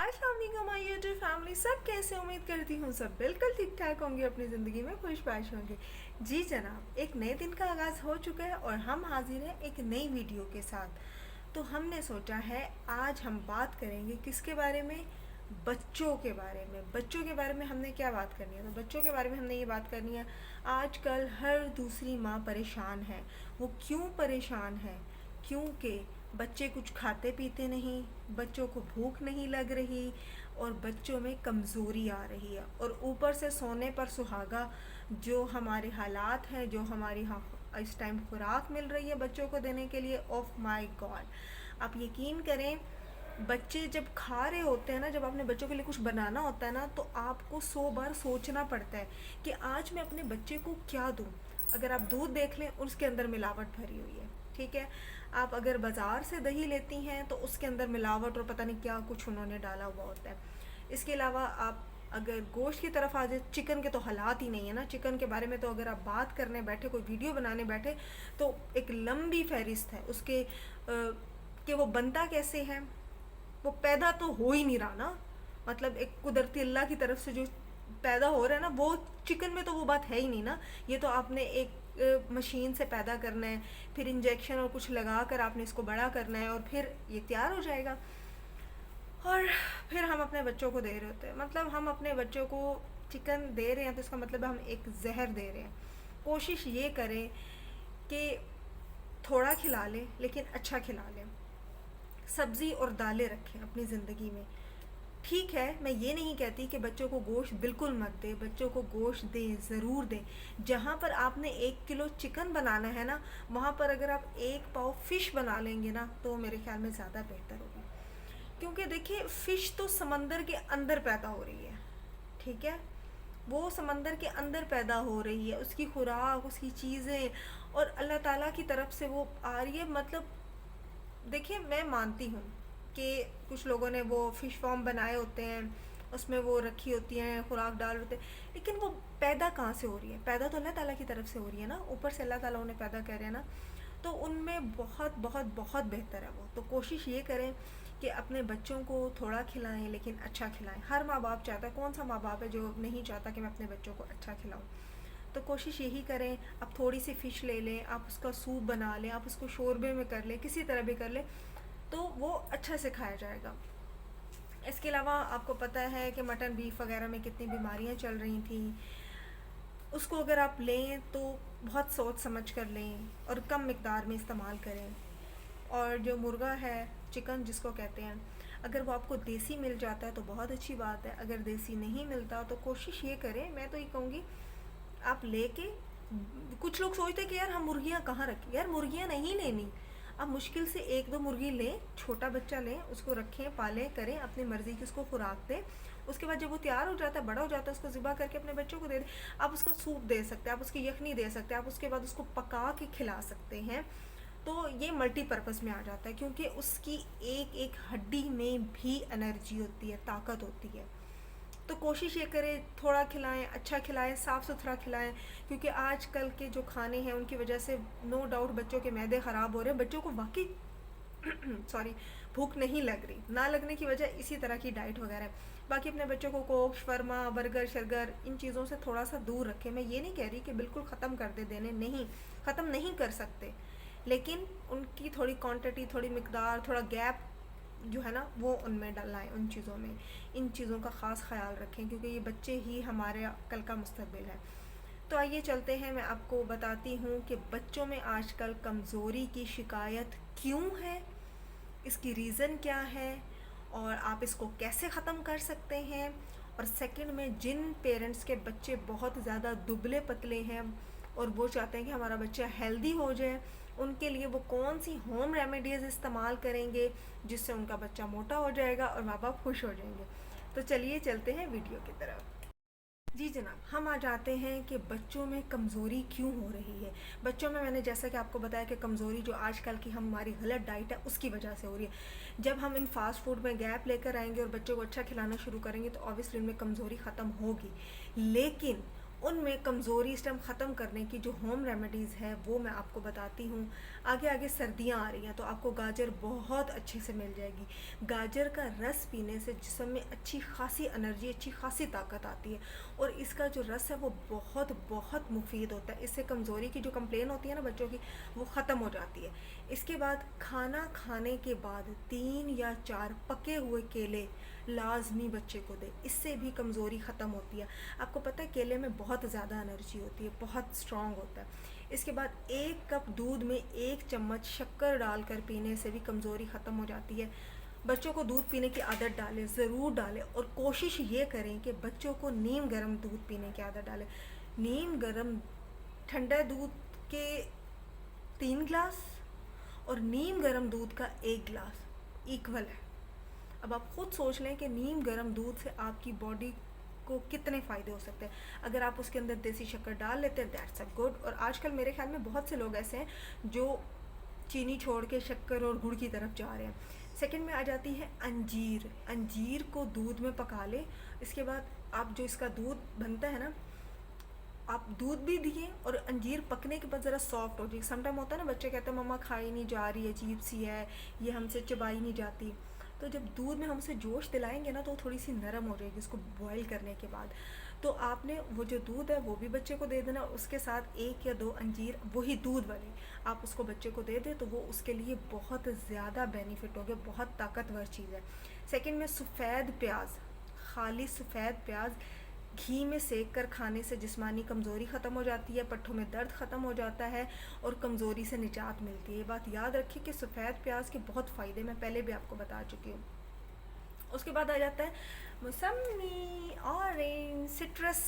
अस्सलाम वालेकुम my YouTube family. सब कैसे, उम्मीद करती हूँ सब बिल्कुल ठीक ठाक होंगे, अपनी ज़िंदगी में खुशबाश होंगे। जी जनाब, एक नए दिन का आगाज़ हो चुका है और हम हाजिर हैं एक नई वीडियो के साथ। तो हमने सोचा है आज हम बात करेंगे किसके बारे में, बच्चों के बारे में। बच्चों के बारे में हमने क्या बात करनी है, तो बच्चों के बारे में हमने ये बात करनी है। आजकल हर दूसरी माँ परेशान है। वो क्यों परेशान है? क्योंकि बच्चे कुछ खाते पीते नहीं, बच्चों को भूख नहीं लग रही और बच्चों में कमज़ोरी आ रही है, और ऊपर से सोने पर सुहागा जो हमारे हालात हैं, जो हमारी इस टाइम खुराक मिल रही है बच्चों को देने के लिए, ऑफ माय गॉड। आप यकीन करें, बच्चे जब खा रहे होते हैं ना, जब आपने बच्चों के लिए कुछ बनाना होता है ना, तो आपको 100 बार सोचना पड़ता है कि आज मैं अपने बच्चे को क्या दूँ। अगर आप दूध देख लें, उसके अंदर मिलावट भरी हुई है, ठीक है। आप अगर बाज़ार से दही लेती हैं तो उसके अंदर मिलावट और पता नहीं क्या कुछ उन्होंने डाला हुआ होता है। इसके अलावा आप अगर गोश्त की तरफ आ जाए, चिकन के तो हालात ही नहीं है ना। चिकन के बारे में तो अगर आप बात करने बैठे, कोई वीडियो बनाने बैठे, तो एक लंबी फहरिस्त है उसके कि वो बनता कैसे है। वो पैदा तो हो ही नहीं रहा ना, मतलब एक कुदरती अल्लाह की तरफ से जो पैदा हो रहा है ना, वो चिकन में तो वो बात है ही नहीं ना। ये तो आपने एक मशीन से पैदा करना है, फिर इंजेक्शन और कुछ लगा कर आपने इसको बड़ा करना है और फिर ये तैयार हो जाएगा। और फिर हम अपने बच्चों को दे रहे होते हैं, मतलब हम अपने बच्चों को चिकन दे रहे हैं तो इसका मतलब है हम एक जहर दे रहे हैं। कोशिश ये करें कि थोड़ा खिला लें लेकिन अच्छा खिला लें। सब्ज़ी और दालें रखें अपनी ज़िंदगी में। ठीक है, मैं ये नहीं कहती कि बच्चों को गोश्त बिल्कुल मत दें, बच्चों को गोश्त दें, ज़रूर दें। जहाँ पर आपने 1 किलो चिकन बनाना है ना, वहाँ पर अगर आप 1 पाव फ़िश बना लेंगे ना, तो मेरे ख्याल में ज़्यादा बेहतर होगा। क्योंकि देखिए, फ़िश तो समंदर के अंदर पैदा हो रही है, ठीक है। वो समंदर के अंदर पैदा हो रही है, उसकी खुराक, उसकी चीज़ें और अल्लाह ताला की तरफ से वो आ रही है। मतलब देखिए, मैं मानती हूँ कि कुछ लोगों ने वो फ़िश फॉर्म बनाए होते हैं, उसमें वो रखी होती हैं, खुराक डाल होते हैं, लेकिन वो पैदा कहाँ से हो रही है? पैदा तो अल्लाह ताला की तरफ से हो रही है ना, ऊपर से अल्लाह ताला उन्हें पैदा कर रहे हैं ना। तो उनमें बहुत बहुत बहुत बेहतर है वो। तो कोशिश ये करें कि अपने बच्चों को थोड़ा खिलाएं लेकिन अच्छा खिलाएं। हर माँ बाप चाहता है, कौन सा माँ बाप है जो नहीं चाहता कि मैं अपने बच्चों को अच्छा खिलाऊं। तो कोशिश यही करें, आप थोड़ी सी फ़िश ले लें, आप उसका सूप बना लें, आप उसको शोरबे में कर लें, किसी तरह भी कर लें, तो वो अच्छा से खाया जाएगा। इसके अलावा आपको पता है कि मटन बीफ वगैरह में कितनी बीमारियां चल रही थी। उसको अगर आप लें तो बहुत सोच समझ कर लें और कम मिकदार में इस्तेमाल करें। और जो मुर्गा है, चिकन जिसको कहते हैं, अगर वो आपको देसी मिल जाता है तो बहुत अच्छी बात है। अगर देसी नहीं मिलता तो कोशिश ये करें, मैं तो ये कहूँगी आप लेके, कुछ लोग सोचते हैं कि यार हम मुर्गियाँ कहाँ रखें। यार मुर्गियाँ नहीं लेनी, आप मुश्किल से 1-2 मुर्गी लें, छोटा बच्चा लें, उसको रखें, पालें, करें अपनी मर्ज़ी की, उसको खुराक दें। उसके बाद जब वो तैयार हो जाता है, बड़ा हो जाता है, उसको ज़िबा करके अपने बच्चों को दे दें। आप उसका सूप दे सकते हैं, आप उसकी यखनी दे सकते हैं, आप उसके बाद उसको पका के खिला सकते हैं। तो ये मल्टीपर्पज़ में आ जाता है, क्योंकि उसकी एक एक हड्डी में भी एनर्जी होती है, ताकत होती है। तो कोशिश ये करें थोड़ा खिलाएं, अच्छा खिलाएं, साफ़ सुथरा खिलाएं। क्योंकि आजकल के जो खाने हैं उनकी वजह से नो डाउट बच्चों के मैदे ख़राब हो रहे हैं। बच्चों को वाकई सॉरी, भूख नहीं लग रही, ना लगने की वजह इसी तरह की डाइट वगैरह है। बाकी अपने बच्चों को कोक, शवर्मा, बर्गर, शर्गर, इन चीज़ों से थोड़ा सा दूर रखें। मैं ये नहीं कह रही कि बिल्कुल ख़त्म कर दे देने, नहीं, ख़त्म नहीं कर सकते, लेकिन उनकी थोड़ी क्वांटिटी, थोड़ी मिकदार, थोड़ा गैप जो है ना, वो उनमें डलाएं, उन चीज़ों में। इन चीज़ों का ख़ास ख्याल रखें, क्योंकि ये बच्चे ही हमारे कल का मुस्तकबिल है। तो आइए चलते हैं, मैं आपको बताती हूँ कि बच्चों में आजकल कमज़ोरी की शिकायत क्यों है, इसकी रीज़न क्या है और आप इसको कैसे ख़त्म कर सकते हैं। और सेकंड में, जिन पेरेंट्स के बच्चे बहुत ज़्यादा दुबले पतले हैं और वो चाहते हैं कि हमारा बच्चा हेल्दी हो जाए, उनके लिए वो कौन सी होम रेमेडीज़ इस्तेमाल करेंगे जिससे उनका बच्चा मोटा हो जाएगा और माँ बाप खुश हो जाएंगे। तो चलिए चलते हैं वीडियो की तरफ। जी जनाब, हम आ जाते हैं कि बच्चों में कमज़ोरी क्यों हो रही है। बच्चों में मैंने जैसा कि आपको बताया कि कमज़ोरी जो आजकल की हमारी गलत डाइट है उसकी वजह से हो रही है। जब हम इन फास्ट फूड में गैप लेकर आएंगे और बच्चों को अच्छा खिलाना शुरू करेंगे तो ऑब्वियसली उनमें कमज़ोरी ख़त्म होगी। लेकिन उनमें कमज़ोरी इस टाइम ख़त्म करने की जो होम रेमेडीज़ है वो मैं आपको बताती हूँ। आगे आगे सर्दियाँ आ रही हैं तो आपको गाजर बहुत अच्छे से मिल जाएगी। गाजर का रस पीने से जिस्म में अच्छी खासी एनर्जी, अच्छी खासी ताकत आती है और इसका जो रस है वो बहुत बहुत मुफीद होता है। इससे कमज़ोरी की जो कंप्लेन होती है ना बच्चों की, वो ख़त्म हो जाती है। इसके बाद खाना खाने के बाद 3 या 4 पके हुए केले लाजमी बच्चे को दे, इससे भी कमज़ोरी ख़त्म होती है। आपको पता है केले में बहुत ज़्यादा एनर्जी होती है, बहुत स्ट्रॉन्ग होता है। इसके बाद 1 कप दूध में 1 चम्मच शक्कर डालकर पीने से भी कमज़ोरी ख़त्म हो जाती है। बच्चों को दूध पीने की आदत डालें, ज़रूर डालें, और कोशिश ये करें कि बच्चों को नीम गर्म दूध पीने की आदत डालें। नीम गर्म ठंडा दूध के 3 गिलास और नीम गर्म दूध का 1 गिलास इक्वल है। अब आप खुद सोच लें कि नीम गर्म दूध से आपकी बॉडी को कितने फ़ायदे हो सकते हैं। अगर आप उसके अंदर देसी शक्कर डाल लेते हैं, दैट्स अ गुड। और आजकल मेरे ख्याल में बहुत से लोग ऐसे हैं जो चीनी छोड़ के शक्कर और गुड़ की तरफ जा रहे हैं। सेकंड में आ जाती है अंजीर। अंजीर को दूध में पका लें। इसके बाद आप जो इसका दूध बनता है ना, आप दूध भी दिए और अंजीर पकने के बाद ज़रा सॉफ्ट हो जाए। समटाइम होता है ना, बच्चे कहते हैं मम्मा खाई नहीं जा रही, अजीब सी है, ये हमसे चबाई नहीं जाती। तो जब दूध में हम उसे जोश दिलाएंगे ना तो वो थोड़ी सी नरम हो जाएगी इसको बॉईल करने के बाद। तो आपने वो जो दूध है वो भी बच्चे को दे देना, उसके साथ 1 या 2 अंजीर वही दूध वाले आप उसको बच्चे को दे दें तो वो उसके लिए बहुत ज़्यादा बेनिफिट होगा, बहुत ताकतवर चीज़ है। सेकंड में सफ़ेद प्याज, खाली सफ़ेद प्याज घी में सेक कर खाने से जिस्मानी कमज़ोरी ख़त्म हो जाती है, पट्ठों में दर्द ख़त्म हो जाता है और कमज़ोरी से निजात मिलती है। ये बात याद रखिए कि सफ़ेद प्याज के बहुत फ़ायदे मैं पहले भी आपको बता चुकी हूँ। उसके बाद आ जाता है मौसमी, ऑरेंज, सिट्रस,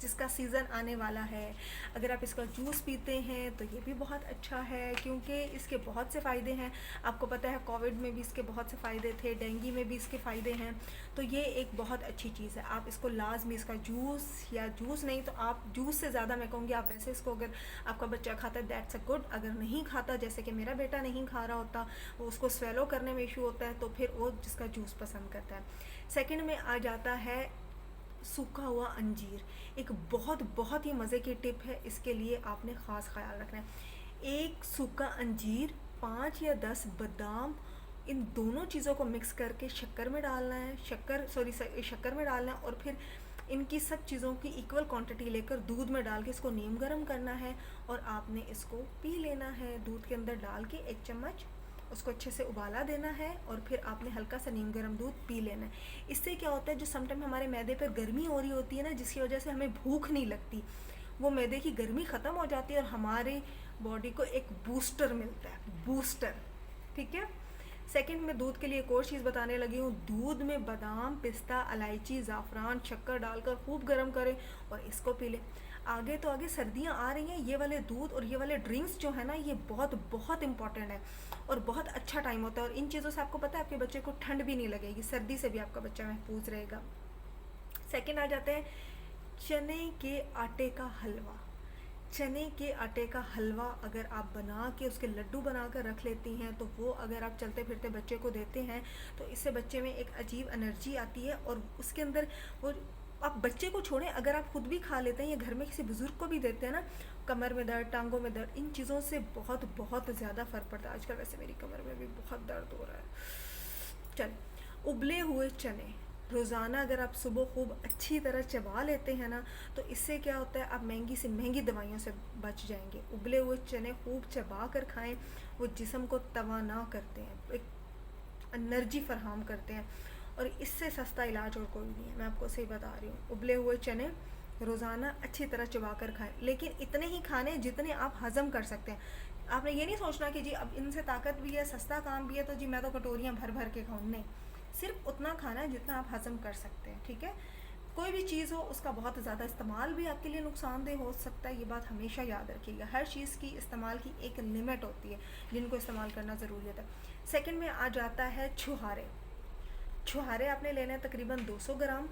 जिसका सीज़न आने वाला है। अगर आप इसका जूस पीते हैं तो ये भी बहुत अच्छा है क्योंकि इसके बहुत से फ़ायदे हैं। आपको पता है कोविड में भी इसके बहुत से फ़ायदे थे, डेंगू में भी इसके फ़ायदे हैं। तो ये एक बहुत अच्छी चीज़ है। आप इसको लाजमी, इसका जूस, या जूस नहीं तो आप जूस से ज़्यादा मैं कहूँगी आप वैसे इसको, अगर आपका बच्चा खाता है दैट्स अ गुड। अगर नहीं खाता, जैसे कि मेरा बेटा नहीं खा रहा होता, वो उसको स्वेलो करने में इशू होता है, तो फिर वो जिसका जूस पसंद करता है। सेकंड में आ जाता है सूखा हुआ अंजीर। एक बहुत बहुत ही मज़े की टिप है, इसके लिए आपने ख़ास ख्याल रखना है। 1 सूखा अंजीर, 5 या 10 बादाम, इन दोनों चीज़ों को मिक्स करके शक्कर में डालना है, शक्कर में डालना है और फिर इनकी सब चीज़ों की इक्वल क्वांटिटी लेकर दूध में डाल के इसको नीम गर्म करना है और आपने इसको पी लेना है। दूध के अंदर डाल के 1 चम्मच उसको अच्छे से उबाला देना है और फिर आपने हल्का सा नीम गर्म दूध पी लेना है। इससे क्या होता है, जो समटाइम हमारे मैदे पर गर्मी हो रही होती है ना, जिसकी वजह से हमें भूख नहीं लगती, वो मैदे की गर्मी ख़त्म हो जाती है और हमारे बॉडी को एक बूस्टर मिलता है, बूस्टर। ठीक है। सेकंड में दूध के लिए एक और चीज़ बताने लगी हूँ। दूध में बादाम, पिस्ता, इलायची, ज़ाफ़रान, शक्कर डालकर खूब गर्म करें और इसको पी लें। आगे तो आगे सर्दियाँ आ रही हैं, ये वाले दूध और ये वाले ड्रिंक्स जो है ना, ये बहुत बहुत इंपॉर्टेंट है और बहुत अच्छा टाइम होता है। और इन चीज़ों से आपको पता है आपके बच्चे को ठंड भी नहीं लगेगी, सर्दी से भी आपका बच्चा महफूज रहेगा। सेकंड आ जाते हैं चने के आटे का हलवा। चने के आटे का हलवा अगर आप बना के उसके लड्डू बना कर रख लेती हैं तो वो अगर आप चलते फिरते बच्चे को देते हैं तो इससे बच्चे में एक अजीब एनर्जी आती है और उसके अंदर वो, आप बच्चे को छोड़ें, अगर आप खुद भी खा लेते हैं या घर में किसी बुज़ुर्ग को भी देते हैं ना, कमर में दर्द, टांगों में दर्द, इन चीज़ों से बहुत बहुत ज़्यादा फ़र्क पड़ता है। आजकल वैसे मेरी कमर में भी बहुत दर्द हो रहा है। चल, उबले हुए चने रोज़ाना अगर आप सुबह खूब अच्छी तरह चबा लेते हैं ना तो इससे क्या होता है, आप महंगी से महंगी दवाइयों से बच जाएंगे। उबले हुए चने खूब चबा कर खाएं, वो जिस्म को तवाना करते हैं, एक एनर्जी फराहम करते हैं और इससे सस्ता इलाज और कोई नहीं है, मैं आपको सही बता रही हूँ। उबले हुए चने रोज़ाना अच्छी तरह चबा कर खाएँ, लेकिन इतने ही खाने जितने आप हज़म कर सकते हैं। आपने ये नहीं सोचना कि जी अब इनसे ताकत भी है, सस्ता काम भी है, तो जी मैं तो कटोरियाँ भर भर के खाऊँ। नहीं, सिर्फ उतना खाना है जितना आप हज़म कर सकते हैं। ठीक है। कोई भी चीज़ हो उसका बहुत ज़्यादा इस्तेमाल भी आपके लिए नुकसानदेह हो सकता है, ये बात हमेशा याद रखिएगा। हर चीज़ की इस्तेमाल की एक लिमिट होती है जिनको इस्तेमाल करना ज़रूरी होता है। सेकंड में आ जाता है छुहारे। छुहारे आपने लेने हैं तकरीबन 200 ग्राम,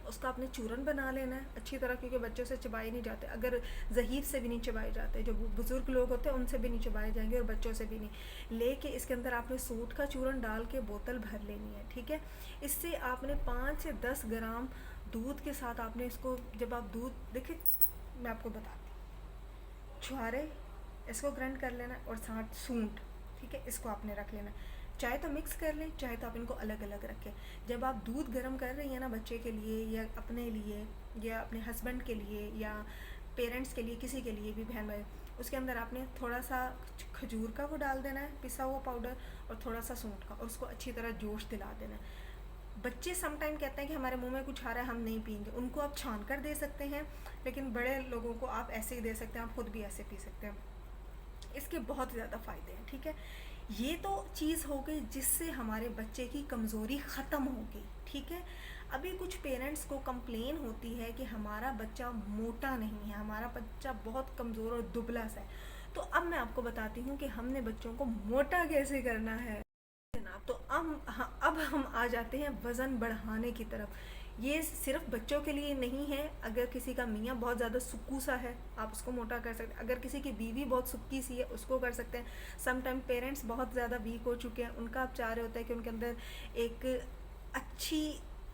उसका आपने चूरन बना लेना है अच्छी तरह, क्योंकि बच्चों से चबाए नहीं जाते, अगर ज़हीर से भी नहीं चबाए जाते, जो बुज़ुर्ग लोग होते हैं उनसे भी नहीं चबाए जाएंगे और बच्चों से भी नहीं। लेके इसके अंदर आपने सूट का चूरन डाल के बोतल भर लेनी है। ठीक है। इससे आपने 5 से 10 ग्राम दूध के साथ आपने इसको, जब आप दूध देखिए, मैं आपको बताती हूँ, छुहारे इसको ग्राइंड कर लेना और साथ सूंठ, ठीक है, इसको आपने रख लेना। चाहे तो मिक्स कर लें, चाहे तो आप इनको अलग अलग रखें। जब आप दूध गर्म कर रही हैं ना बच्चे के लिए या अपने लिए या अपने हस्बैंड के लिए या पेरेंट्स के लिए, किसी के लिए भी, बहन भाई, उसके अंदर आपने थोड़ा सा खजूर का वो डाल देना है, पिसा हुआ पाउडर, और थोड़ा सा सूंठ का, और उसको अच्छी तरह जोश दिला देना है। बच्चे समटाइम कहते हैं कि हमारे मुंह में कुछ आ रहा है, हम नहीं पियेंगे, उनको आप छान कर दे सकते हैं, लेकिन बड़े लोगों को आप ऐसे ही दे सकते हैं, आप खुद भी ऐसे पी सकते हैं। इसके बहुत ज़्यादा फ़ायदे हैं, ठीक है। ये तो चीज़ हो गई जिससे हमारे बच्चे की कमज़ोरी ख़त्म हो गई, ठीक है। अभी कुछ पेरेंट्स को कंप्लेन होती है कि हमारा बच्चा मोटा नहीं है, हमारा बच्चा बहुत कमज़ोर और दुबला सा है। तो अब मैं आपको बताती हूँ कि हमने बच्चों को मोटा कैसे करना है जनाब। तो अब हम आ जाते हैं वज़न बढ़ाने की तरफ। ये सिर्फ बच्चों के लिए नहीं है। अगर किसी का मियाँ बहुत ज़्यादा सुक्कू सा है, आप उसको मोटा कर सकते हैं। अगर किसी की बीवी बहुत सुक्की सी है, उसको कर सकते हैं। समटाइम पेरेंट्स बहुत ज़्यादा वीक हो चुके हैं, उनका आप चाह रहे होते हैं कि उनके अंदर एक अच्छी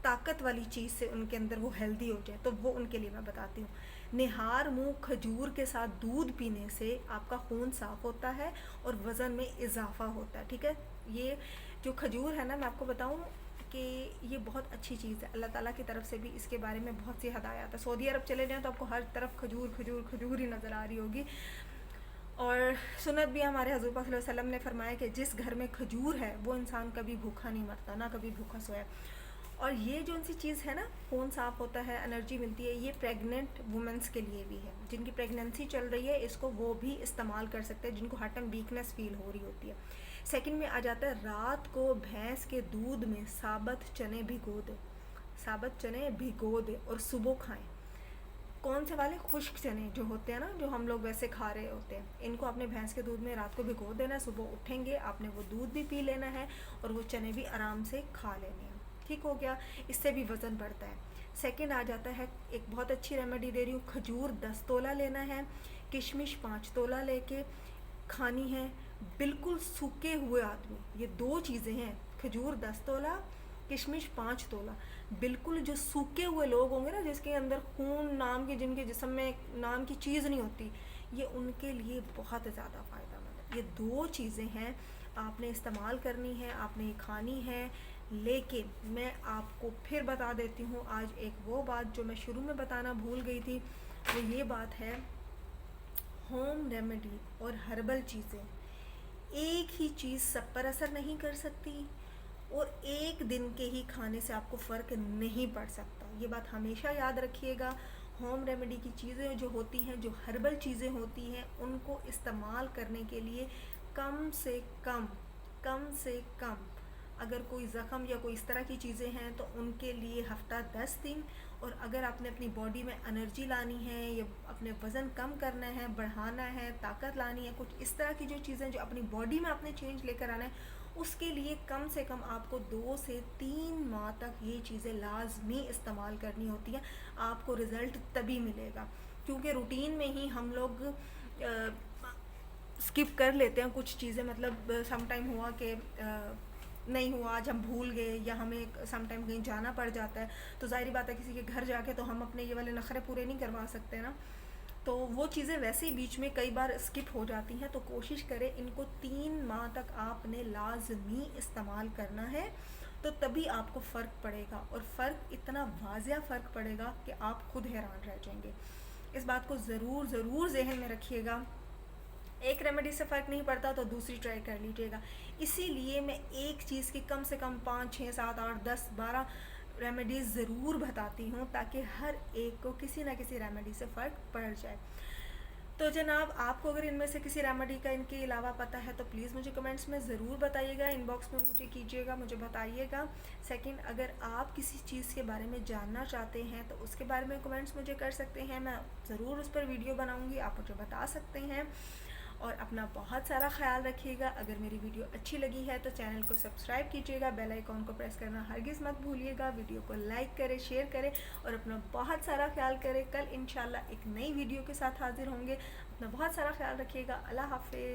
ताकत वाली चीज़ से उनके अंदर वो हेल्दी हो जाए, तो वो उनके लिए मैं बताती हूँ। निहार मुँह खजूर के साथ दूध पीने से आपका खून साफ़ होता है और वज़न में इजाफा होता है, ठीक है। ये जो खजूर है ना, मैं आपको बताऊँ कि ये बहुत अच्छी चीज़ है। अल्लाह ताला की तरफ से भी इसके बारे में बहुत सी हदायत है। सऊदी अरब चले जाएँ तो आपको हर तरफ खजूर खजूर खजूर ही नज़र आ रही होगी। और सुन्नत भी हमारे हज़ूर पाक सल्लल्लाहु अलैहि वसल्लम ने फरमाया कि जिस घर में खजूर है वो इंसान कभी भूखा नहीं मरता, ना कभी भूखा सोया। और ये जो सी चीज़ है ना, खून साफ़ होता है, एनर्जी मिलती है, ये प्रेग्नेंट वुमेंस के लिए भी है। जिनकी प्रेगनेंसी चल रही है, इसको वो भी इस्तेमाल कर सकते हैं, जिनको हर टाइम वीकनेस फील हो रही होती है। सेकंड में आ जाता है, रात को भैंस के दूध में साबुत चने भिगो दे, साबुत चने भिगो दे और सुबह खाएं। कौन से वाले? खुश्क चने जो होते हैं ना, जो हम लोग वैसे खा रहे होते हैं, इनको आपने भैंस के दूध में रात को भिगो देना है। सुबह उठेंगे आपने वो दूध भी पी लेना है और वो चने भी आराम से खा लेने हैं। ठीक हो गया, इससे भी वज़न बढ़ता है। सेकंड आ जाता है, एक बहुत अच्छी रेमेडी दे रही हूँ, खजूर 10 तोला लेना है, किशमिश 5 तोला लेके खानी है। बिल्कुल सूखे हुए आदमी, ये दो चीज़ें हैं, खजूर 10 तोला, किशमिश 5 तोला। बिल्कुल जो सूखे हुए लोग होंगे ना, जिसके अंदर खून नाम की, जिनके जिस्म में नाम की चीज़ नहीं होती, ये उनके लिए बहुत ज़्यादा फ़ायदेमंद है। ये दो चीज़ें हैं, आपने इस्तेमाल करनी है, आपने ये खानी है। लेकिन मैं आपको फिर बता देती हूँ आज एक वो बात जो मैं शुरू में बताना भूल गई थी, वो ये बात है, होम रेमेडी और हर्बल चीज़ें एक ही चीज़ सब पर असर नहीं कर सकती और एक दिन के ही खाने से आपको फ़र्क नहीं पड़ सकता। ये बात हमेशा याद रखिएगा। होम रेमेडी की चीज़ें जो होती हैं, जो हर्बल चीज़ें होती हैं, उनको इस्तेमाल करने के लिए कम से कम अगर कोई ज़ख़म या कोई इस तरह की चीज़ें हैं तो उनके लिए हफ़्ता 10 दिन। और अगर आपने अपनी बॉडी में एनर्जी लानी है या अपने वज़न कम करना है, बढ़ाना है, ताकत लानी है, कुछ इस तरह की जो चीज़ें जो अपनी बॉडी में आपने चेंज लेकर आना है, उसके लिए कम से कम आपको 2 से 3 माह तक ये चीज़ें लाजमी इस्तेमाल करनी होती हैं। आपको रिज़ल्ट तभी मिलेगा, क्योंकि रूटीन में ही हम लोग स्किप कर लेते हैं कुछ चीज़ें। मतलब सम टाइम हुआ कि नहीं हुआ, आज हम भूल गए या हमें सम टाइम कहीं जाना पड़ जाता है, तो ज़ाहिर बात है किसी के घर जाके तो हम अपने ये वाले नखरे पूरे नहीं करवा सकते ना। तो वो चीज़ें वैसे ही बीच में कई बार स्किप हो जाती हैं। तो कोशिश करें इनको 3 माह तक आपने लाजमी इस्तेमाल करना है, तो तभी आपको फ़र्क पड़ेगा। और फ़र्क इतना वाज़िया फ़र्क पड़ेगा कि आप खुद हैरान रह जाएंगे। इस बात को ज़रूर ज़रूर ज़हन में रखिएगा। एक रेमेडी से फ़र्क नहीं पड़ता तो दूसरी ट्राई कर लीजिएगा। इसीलिए मैं एक चीज़ की कम से कम 5, 6, 7, 8, 10, 12 रेमेडीज़ ज़रूर बताती हूँ, ताकि हर एक को किसी ना किसी रेमेडी से फ़र्क पड़ जाए। तो जनाब, आपको अगर इनमें से किसी रेमेडी का इनके अलावा पता है तो प्लीज़ मुझे कमेंट्स में ज़रूर बताइएगा, इनबॉक्स में मुझे कीजिएगा, मुझे बताइएगा। सेकंड, अगर आप किसी चीज़ के बारे में जानना चाहते हैं तो उसके बारे में कमेंट्स मुझे कर सकते हैं, मैं ज़रूर उस पर वीडियो बनाऊँगी, आप मुझे बता सकते हैं। और अपना बहुत सारा ख्याल रखिएगा। अगर मेरी वीडियो अच्छी लगी है तो चैनल को सब्सक्राइब कीजिएगा, बेल आइकॉन को प्रेस करना हरगिज़ मत भूलिएगा। वीडियो को लाइक करें, शेयर करें और अपना बहुत सारा ख्याल करें। कल इंशाल्लाह एक नई वीडियो के साथ हाजिर होंगे। अपना बहुत सारा ख्याल रखिएगा। अल्लाह हाफिज़।